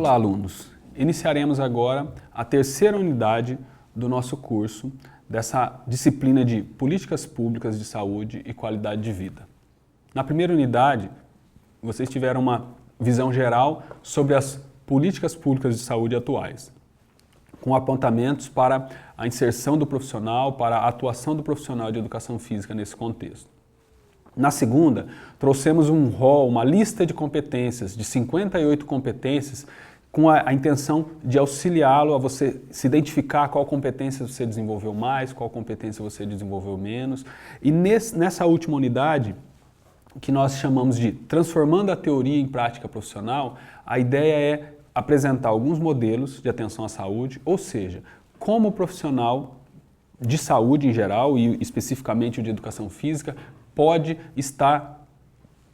Olá, alunos! Iniciaremos agora a terceira unidade do nosso curso dessa disciplina de Políticas Públicas de Saúde e Qualidade de Vida. Na primeira unidade, vocês tiveram uma visão geral sobre as políticas públicas de saúde atuais, com apontamentos para a inserção do profissional, para a atuação do profissional de educação física nesse contexto. Na segunda, trouxemos um rol, uma lista de competências, de 58 competências, com a intenção de auxiliá-lo a você se identificar qual competência você desenvolveu mais, qual competência você desenvolveu menos. E nessa última unidade, que nós chamamos de Transformando a Teoria em Prática Profissional, a ideia é apresentar alguns modelos de atenção à saúde, ou seja, como o profissional de saúde em geral e especificamente o de educação física pode estar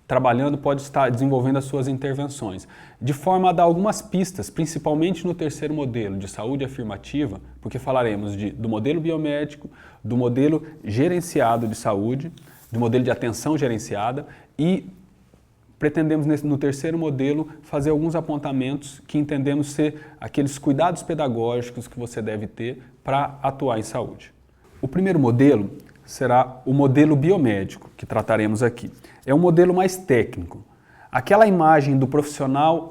trabalhando, pode estar desenvolvendo as suas intervenções, de forma a dar algumas pistas, principalmente no terceiro modelo de saúde afirmativa, porque falaremos do modelo biomédico, do modelo gerenciado de saúde, do modelo de atenção gerenciada e pretendemos no terceiro modelo fazer alguns apontamentos que entendemos ser aqueles cuidados pedagógicos que você deve ter para atuar em saúde. O primeiro modelo será o modelo biomédico, que trataremos aqui. É um modelo mais técnico. Aquela imagem do profissional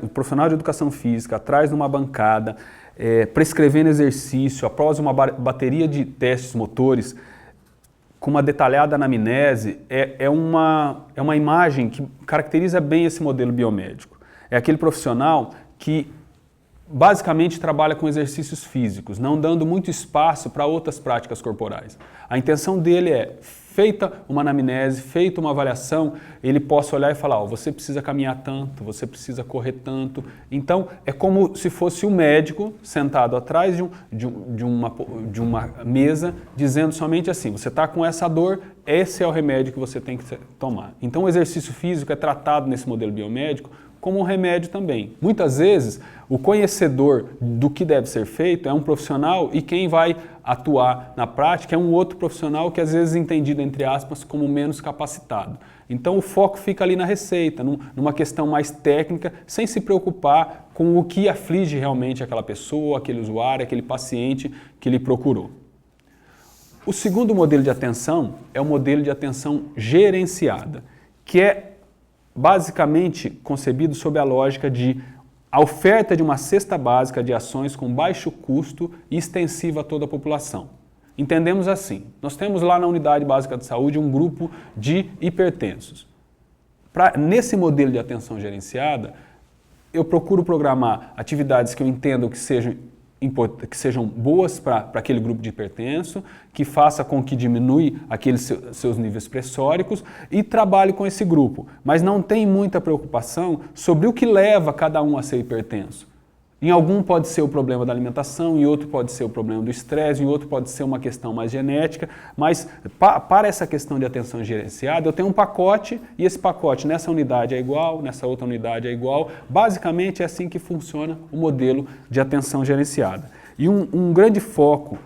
do profissional de educação física, atrás de uma bancada, prescrevendo exercício, após uma bateria de testes motores, com uma detalhada anamnese, é uma imagem que caracteriza bem esse modelo biomédico. É aquele profissional que basicamente trabalha com exercícios físicos, não dando muito espaço para outras práticas corporais. A intenção dele é, feita uma anamnese, feita uma avaliação, ele possa olhar e falar, você precisa caminhar tanto, você precisa correr tanto. Então, é como se fosse um médico sentado atrás de uma mesa, dizendo somente assim, você está com essa dor, esse é o remédio que você tem que tomar. Então, o exercício físico é tratado nesse modelo biomédico como um remédio também. Muitas vezes, o conhecedor do que deve ser feito é um profissional e quem vai atuar na prática é um outro profissional que às vezes é entendido, entre aspas, como menos capacitado. Então o foco fica ali na receita, numa questão mais técnica, sem se preocupar com o que aflige realmente aquela pessoa, aquele usuário, aquele paciente que ele procurou. O segundo modelo de atenção é o modelo de atenção gerenciada, que é basicamente concebido sob a lógica de a oferta de uma cesta básica de ações com baixo custo e extensiva a toda a população. Entendemos assim, nós temos lá na Unidade Básica de Saúde um grupo de hipertensos. Nesse modelo de atenção gerenciada, eu procuro programar atividades que eu entendo que sejam boas para aquele grupo de hipertenso, que faça com que diminui aqueles seus níveis pressóricos e trabalhe com esse grupo. Mas não tem muita preocupação sobre o que leva cada um a ser hipertenso. Em algum pode ser o problema da alimentação, em outro pode ser o problema do estresse, em outro pode ser uma questão mais genética, mas para essa questão de atenção gerenciada, eu tenho um pacote e esse pacote nessa unidade é igual, nessa outra unidade é igual. Basicamente é assim que funciona o modelo de atenção gerenciada. E um grande foco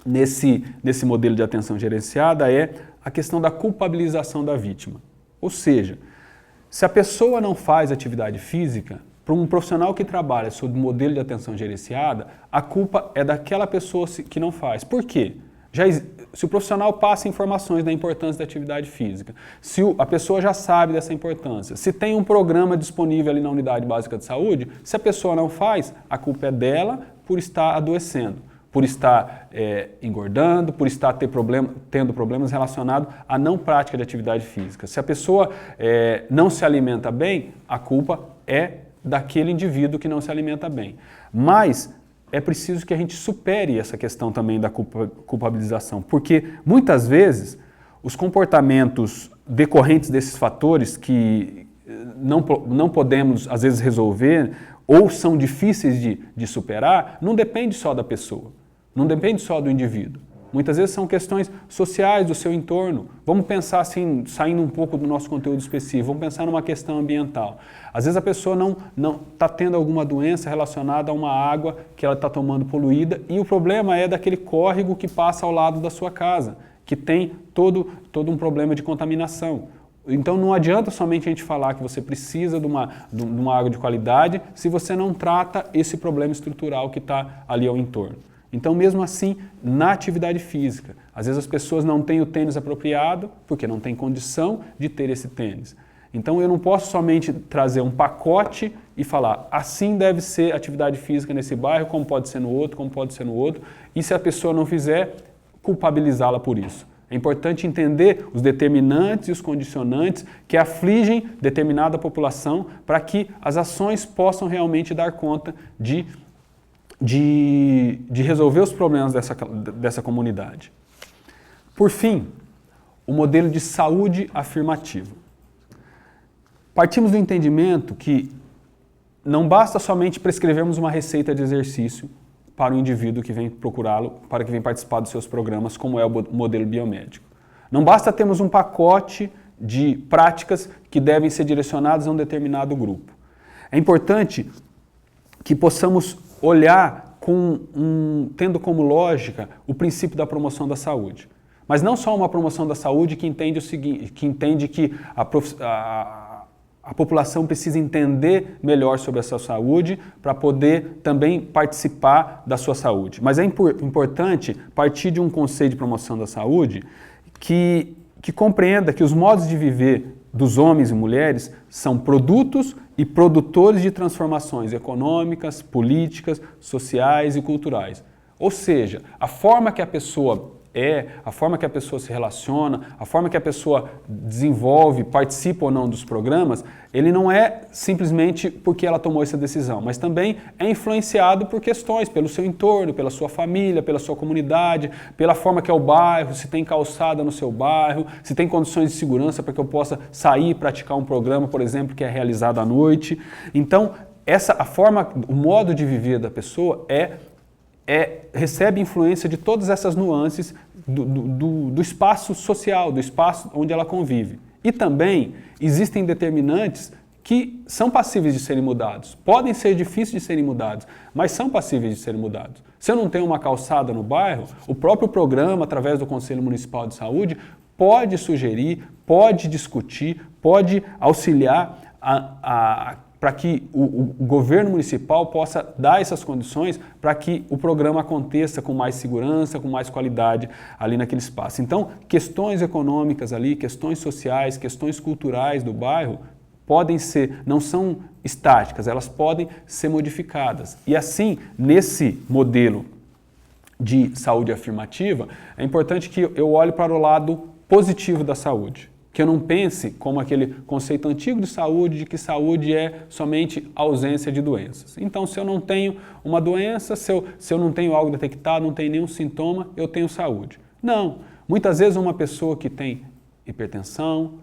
nesse modelo de atenção gerenciada é a questão da culpabilização da vítima. Ou seja, se a pessoa não faz atividade física, para um profissional que trabalha sob modelo de atenção gerenciada, a culpa é daquela pessoa que não faz. Por quê? Se o profissional passa informações da importância da atividade física, se a pessoa já sabe dessa importância, se tem um programa disponível ali na Unidade Básica de Saúde, se a pessoa não faz, a culpa é dela por estar adoecendo, por estar engordando, por estar tendo problemas relacionados à não prática de atividade física. Se a pessoa não se alimenta bem, a culpa é daquele indivíduo que não se alimenta bem. Mas é preciso que a gente supere essa questão também da culpabilização, porque muitas vezes os comportamentos decorrentes desses fatores que não podemos às vezes resolver ou são difíceis de superar, não depende só da pessoa, não depende só do indivíduo. Muitas vezes são questões sociais do seu entorno. Vamos pensar assim, saindo um pouco do nosso conteúdo específico, vamos pensar numa questão ambiental. Às vezes a pessoa não está tendo alguma doença relacionada a uma água que ela está tomando poluída e o problema é daquele córrego que passa ao lado da sua casa, que tem todo um problema de contaminação. Então não adianta somente a gente falar que você precisa de uma água de qualidade se você não trata esse problema estrutural que está ali ao entorno. Então mesmo assim, na atividade física, às vezes as pessoas não têm o tênis apropriado porque não têm condição de ter esse tênis. Então eu não posso somente trazer um pacote e falar assim deve ser a atividade física nesse bairro, como pode ser no outro, como pode ser no outro, e se a pessoa não fizer, culpabilizá-la por isso. É importante entender os determinantes e os condicionantes que afligem determinada população para que as ações possam realmente dar conta de resolver os problemas dessa comunidade. Por fim, o modelo de saúde afirmativa. Partimos do entendimento que não basta somente prescrevermos uma receita de exercício para o indivíduo que vem procurá-lo, para que vem participar dos seus programas, como é o modelo biomédico. Não basta termos um pacote de práticas que devem ser direcionadas a um determinado grupo. É importante que possamos olhar tendo como lógica o princípio da promoção da saúde. Mas não só uma promoção da saúde que entende o seguinte, que entende que a população precisa entender melhor sobre a sua saúde para poder também participar da sua saúde. Mas é importante partir de um conceito de promoção da saúde que compreenda que os modos de viver dos homens e mulheres são produtos e produtores de transformações econômicas, políticas, sociais e culturais. Ou seja, a forma que a pessoa a forma que a pessoa se relaciona, a forma que a pessoa desenvolve, participa ou não dos programas, ele não é simplesmente porque ela tomou essa decisão, mas também é influenciado por questões, pelo seu entorno, pela sua família, pela sua comunidade, pela forma que é o bairro, se tem calçada no seu bairro, se tem condições de segurança para que eu possa sair e praticar um programa, por exemplo, que é realizado à noite. Então, o modo de viver da pessoa recebe influência de todas essas nuances do espaço social, do espaço onde ela convive. E também existem determinantes que são passíveis de serem mudados. Podem ser difíceis de serem mudados, mas são passíveis de serem mudados. Se eu não tenho uma calçada no bairro, o próprio programa, através do Conselho Municipal de Saúde, pode sugerir, pode discutir, pode auxiliar para que o governo municipal possa dar essas condições para que o programa aconteça com mais segurança, com mais qualidade ali naquele espaço. Então, questões econômicas ali, questões sociais, questões culturais do bairro não são estáticas, elas podem ser modificadas. E assim, nesse modelo de saúde afirmativa, é importante que eu olhe para o lado positivo da saúde. Que eu não pense como aquele conceito antigo de saúde, de que saúde é somente ausência de doenças. Então, se eu não tenho uma doença, se eu não tenho algo detectado, não tenho nenhum sintoma, eu tenho saúde. Não. Muitas vezes uma pessoa que tem hipertensão,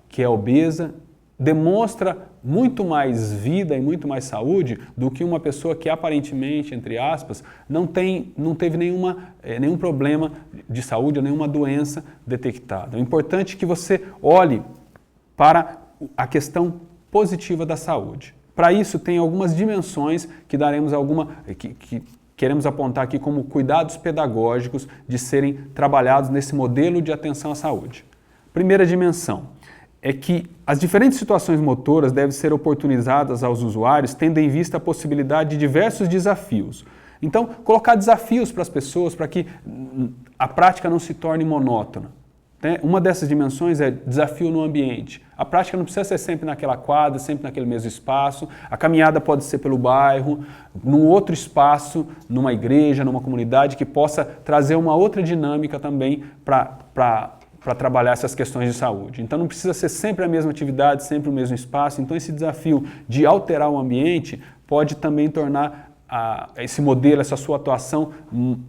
que é obesa, demonstra muito mais vida e muito mais saúde do que uma pessoa que aparentemente, entre aspas, não teve nenhum problema de saúde ou nenhuma doença detectada. É importante que você olhe para a questão positiva da saúde. Para isso, tem algumas dimensões que que queremos apontar aqui como cuidados pedagógicos de serem trabalhados nesse modelo de atenção à saúde. Primeira dimensão é que as diferentes situações motoras devem ser oportunizadas aos usuários, tendo em vista a possibilidade de diversos desafios. Então, colocar desafios para as pessoas para que a prática não se torne monótona. Uma dessas dimensões é desafio no ambiente. A prática não precisa ser sempre naquela quadra, sempre naquele mesmo espaço. A caminhada pode ser pelo bairro, num outro espaço, numa igreja, numa comunidade, que possa trazer uma outra dinâmica também para trabalhar essas questões de saúde. Então não precisa ser sempre a mesma atividade, sempre o mesmo espaço. Então esse desafio de alterar o ambiente pode também tornar esse modelo, essa sua atuação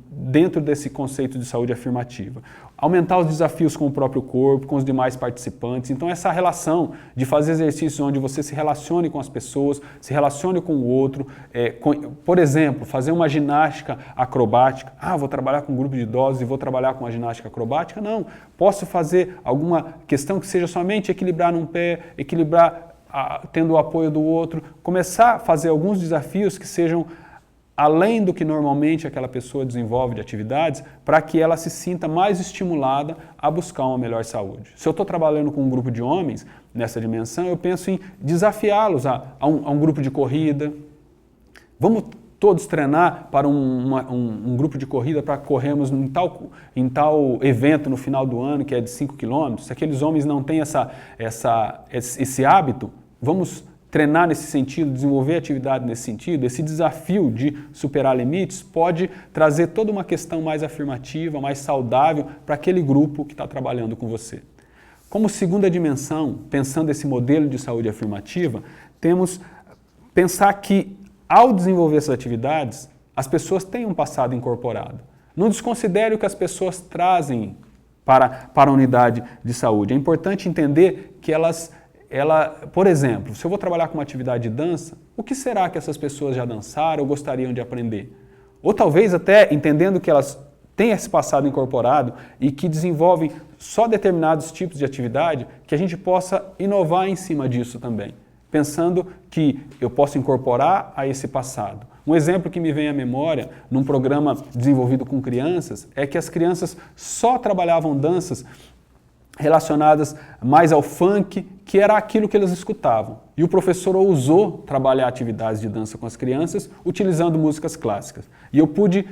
dentro desse conceito de saúde afirmativa. Aumentar os desafios com o próprio corpo, com os demais participantes. Então essa relação de fazer exercícios onde você se relacione com as pessoas, se relacione com o outro. Por exemplo, fazer uma ginástica acrobática. Vou trabalhar com um grupo de idosos e vou trabalhar com a ginástica acrobática? Não. Posso fazer alguma questão que seja somente equilibrar num pé, equilibrar tendo o apoio do outro. Começar a fazer alguns desafios que sejam além do que normalmente aquela pessoa desenvolve de atividades, para que ela se sinta mais estimulada a buscar uma melhor saúde. Se eu estou trabalhando com um grupo de homens nessa dimensão, eu penso em desafiá-los a um grupo de corrida. Vamos todos treinar para um grupo de corrida para corrermos em tal evento no final do ano, que é de 5 km. Se aqueles homens não têm esse hábito, vamos treinar nesse sentido, desenvolver atividade nesse sentido. Esse desafio de superar limites pode trazer toda uma questão mais afirmativa, mais saudável para aquele grupo que está trabalhando com você. Como segunda dimensão, pensando esse modelo de saúde afirmativa, temos pensar que ao desenvolver essas atividades, as pessoas têm um passado incorporado. Não desconsidere o que as pessoas trazem para a unidade de saúde. É importante entender que por exemplo, se eu vou trabalhar com uma atividade de dança, o que será que essas pessoas já dançaram ou gostariam de aprender? Ou talvez até entendendo que elas têm esse passado incorporado e que desenvolvem só determinados tipos de atividade, que a gente possa inovar em cima disso também, pensando que eu posso incorporar a esse passado. Um exemplo que me vem à memória, num programa desenvolvido com crianças, é que as crianças só trabalhavam danças relacionadas mais ao funk, que era aquilo que eles escutavam. E o professor ousou trabalhar atividades de dança com as crianças utilizando músicas clássicas. E eu pude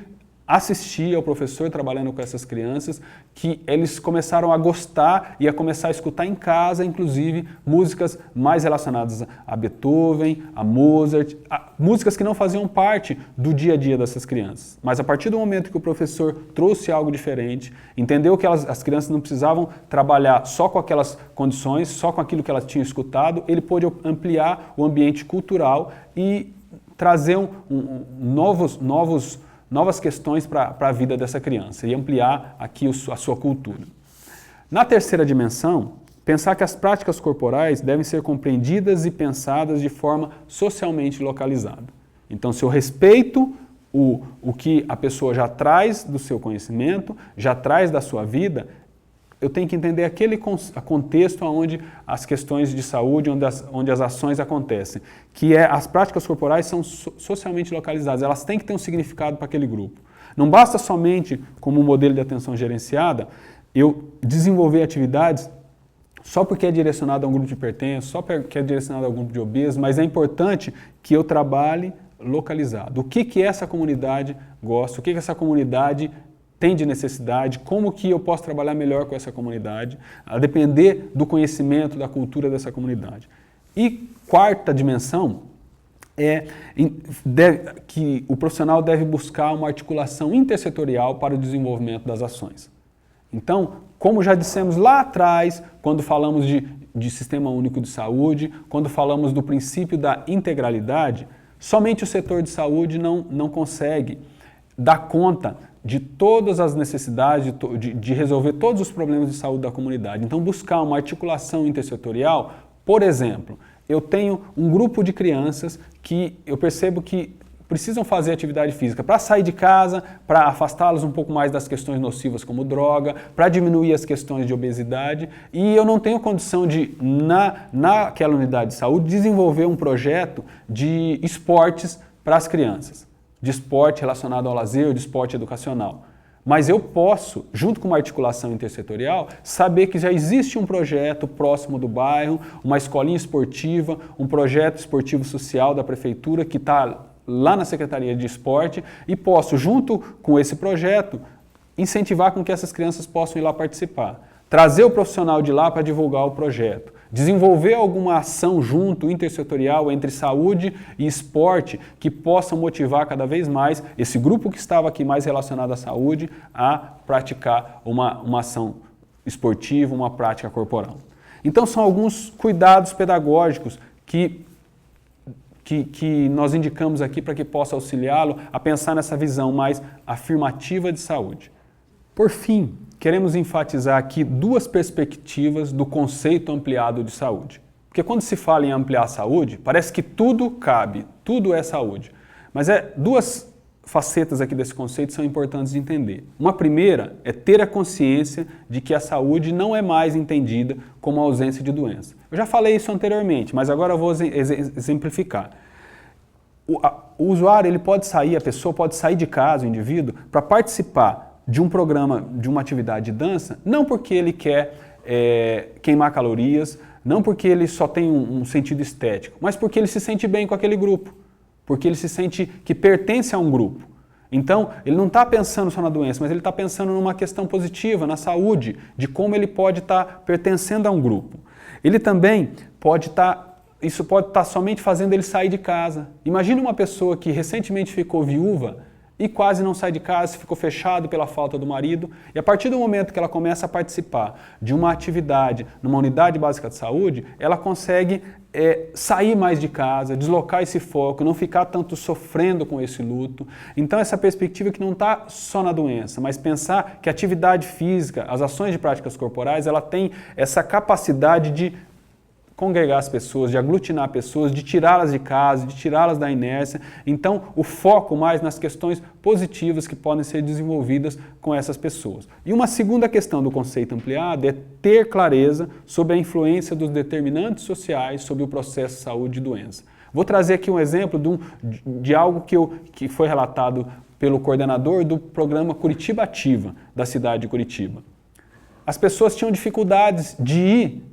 assistir ao professor trabalhando com essas crianças, que eles começaram a gostar e a começar a escutar em casa, inclusive, músicas mais relacionadas a Beethoven, a Mozart, músicas que não faziam parte do dia a dia dessas crianças. Mas a partir do momento que o professor trouxe algo diferente, entendeu que as crianças não precisavam trabalhar só com aquelas condições, só com aquilo que elas tinham escutado, ele pôde ampliar o ambiente cultural e trazer novas questões para a vida dessa criança e ampliar aqui a sua cultura. Na terceira dimensão, pensar que as práticas corporais devem ser compreendidas e pensadas de forma socialmente localizada. Então, se eu respeito o que a pessoa já traz do seu conhecimento, já traz da sua vida, eu tenho que entender aquele contexto onde as questões de saúde, onde as ações acontecem, que as práticas corporais são socialmente localizadas, elas têm que ter um significado para aquele grupo. Não basta somente, como um modelo de atenção gerenciada, eu desenvolver atividades só porque é direcionado a um grupo de hipertensos, só porque é direcionado a um grupo de obesos, mas é importante que eu trabalhe localizado. O que essa comunidade gosta, o que essa comunidade tem de necessidade, como que eu posso trabalhar melhor com essa comunidade, a depender do conhecimento, da cultura dessa comunidade. E quarta dimensão é que o profissional deve buscar uma articulação intersetorial para o desenvolvimento das ações. Então, como já dissemos lá atrás, quando falamos de Sistema Único de Saúde, quando falamos do princípio da integralidade, somente o setor de saúde não consegue dar conta de todas as necessidades, de resolver todos os problemas de saúde da comunidade. Então, buscar uma articulação intersetorial, por exemplo, eu tenho um grupo de crianças que eu percebo que precisam fazer atividade física para sair de casa, para afastá-los um pouco mais das questões nocivas como droga, para diminuir as questões de obesidade, e eu não tenho condição de, naquela unidade de saúde, desenvolver um projeto de esportes para as crianças. De esporte relacionado ao lazer, de esporte educacional. Mas eu posso, junto com uma articulação intersetorial, saber que já existe um projeto próximo do bairro, uma escolinha esportiva, um projeto esportivo social da prefeitura que está lá na Secretaria de Esporte e posso, junto com esse projeto, incentivar com que essas crianças possam ir lá participar. Trazer o profissional de lá para divulgar o projeto. Desenvolver alguma ação junto, intersetorial, entre saúde e esporte, que possa motivar cada vez mais esse grupo que estava aqui mais relacionado à saúde a praticar uma ação esportiva, uma prática corporal. Então são alguns cuidados pedagógicos que nós indicamos aqui para que possa auxiliá-lo a pensar nessa visão mais afirmativa de saúde. Por fim, queremos enfatizar aqui duas perspectivas do conceito ampliado de saúde. Porque quando se fala em ampliar a saúde, parece que tudo cabe, tudo é saúde. Mas duas facetas aqui desse conceito são importantes de entender. Uma primeira é ter a consciência de que a saúde não é mais entendida como a ausência de doença. Eu já falei isso anteriormente, mas agora eu vou exemplificar. o usuário ele pode sair, a pessoa pode sair de casa, o indivíduo, para participar de um programa, de uma atividade de dança, não porque ele quer queimar calorias, não porque ele só tem um sentido estético, mas porque ele se sente bem com aquele grupo, porque ele se sente que pertence a um grupo. Então, ele não está pensando só na doença, mas ele está pensando numa questão positiva, na saúde, de como ele pode estar pertencendo a um grupo. Ele também pode estar, isso pode estar somente fazendo ele sair de casa. Imagine uma pessoa que recentemente ficou viúva e quase não sai de casa, ficou fechado pela falta do marido, e a partir do momento que ela começa a participar de uma atividade numa unidade básica de saúde, ela consegue sair mais de casa, deslocar esse foco, não ficar tanto sofrendo com esse luto. Então essa perspectiva que não está só na doença, mas pensar que a atividade física, as ações de práticas corporais, ela tem essa capacidade de congregar as pessoas, de aglutinar pessoas, de tirá-las de casa, de tirá-las da inércia. Então, o foco mais nas questões positivas que podem ser desenvolvidas com essas pessoas. E uma segunda questão do conceito ampliado é ter clareza sobre a influência dos determinantes sociais sobre o processo de saúde e doença. Vou trazer aqui um exemplo de algo que foi relatado pelo coordenador do programa Curitiba Ativa, da cidade de Curitiba. As pessoas tinham dificuldades de ir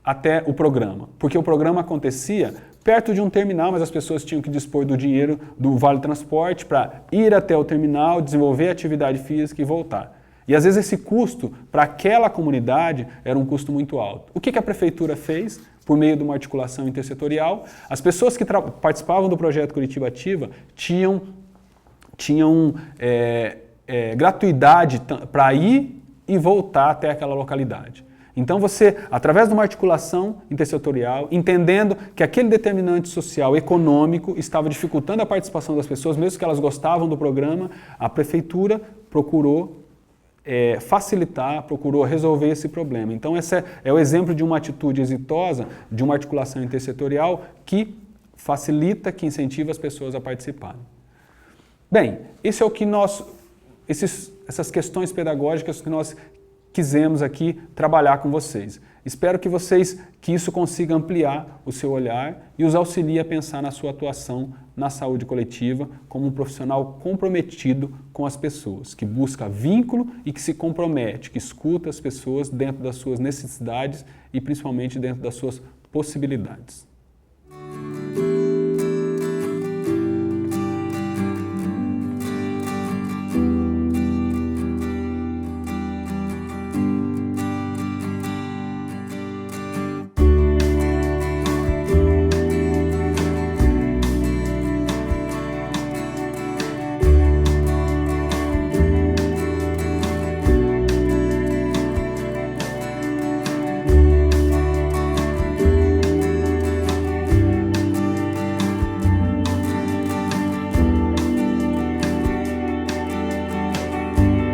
até o programa, porque o programa acontecia perto de um terminal, mas as pessoas tinham que dispor do dinheiro do Vale Transporte para ir até o terminal, desenvolver atividade física e voltar. E às vezes esse custo para aquela comunidade era um custo muito alto. O que a prefeitura fez? Por meio de uma articulação intersetorial, as pessoas que participavam do projeto Curitiba Ativa tinham gratuidade para ir e voltar até aquela localidade. Então você, através de uma articulação intersetorial, entendendo que aquele determinante social econômico estava dificultando a participação das pessoas, mesmo que elas gostavam do programa, a prefeitura procurou facilitar, procurou resolver esse problema. Então esse é o exemplo de uma atitude exitosa, de uma articulação intersetorial que facilita, que incentiva as pessoas a participarem. Bem, esse é o que essas questões pedagógicas que nós quisemos aqui trabalhar com vocês. Espero que isso consiga ampliar o seu olhar e os auxilie a pensar na sua atuação na saúde coletiva como um profissional comprometido com as pessoas, que busca vínculo e que se compromete, que escuta as pessoas dentro das suas necessidades e principalmente dentro das suas possibilidades.